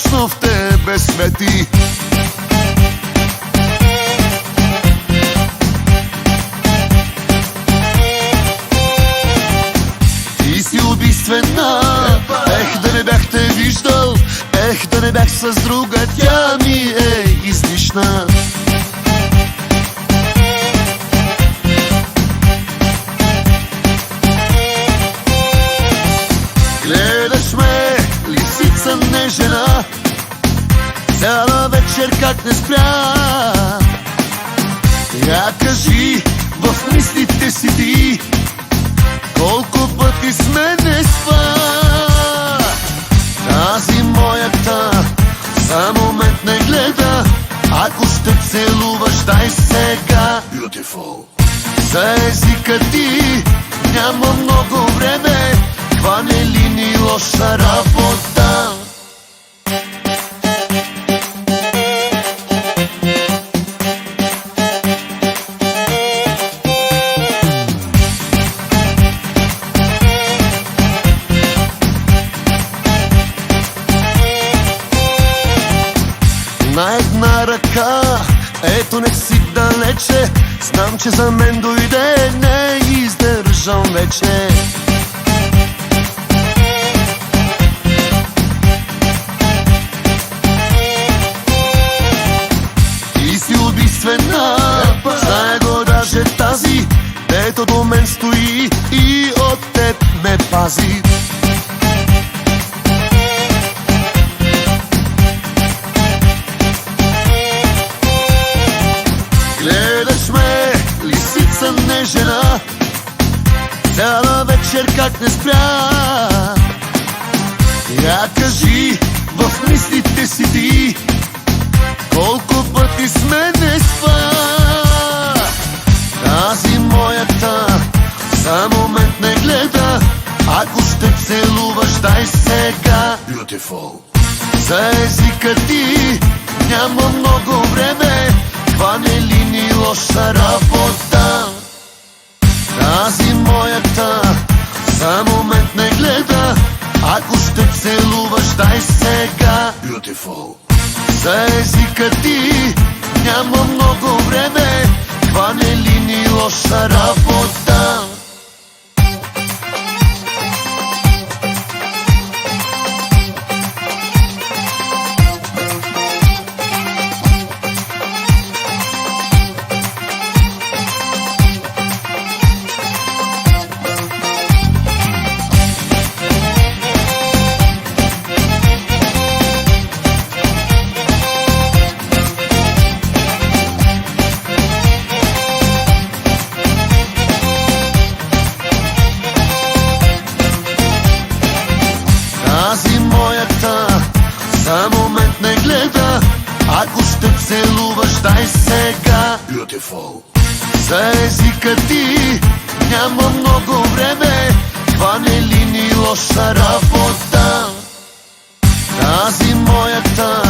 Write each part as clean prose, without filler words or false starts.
точно в тебе свети. Ти си убийствена, ех да не бях те виждал, ех да не бях с друга, тя ми е излишна. Гледаш ме, лисица не жена, цяла вечер как не спря. Я кажи в мислите си ти, колко пъти с мене спа. Тази моята за момент не гледа, ако ще целуваш, дай сега. Beautiful. За езика ти няма много време, хване ли ни лоша работа? На една ръка, ето не си далече, знам, че за мен дойде, не издържам вече. Ти си убийствена, знае го даже тази, дето до мен стои и от теб ме пази. Гледаш ме, лисица не жена, цяла вечер как не спря. Я кажи в мислите си ти, колко пъти с мене спа. Тази моята за момент не гледа, ако ще целуваш, дай сега. Beautiful. За езика ти няма много време, хване ли ни лоша работа? Тази моята за момент не гледа, ако ще целуваш, дай сега. Beautiful. За езика ти няма много време, хване ли ни лоша работа? Тази моята за момент не гледа, ако ще целуваш, дай сега. Beautiful. За езика ти няма много време, хване ли ни лоша работа? Тази моята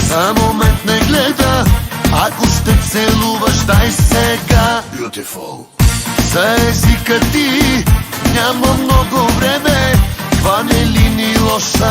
за момент не гледа, ако ще целуваш, дай сега. Beautiful. За езика ти няма много време, хване ли ни лоша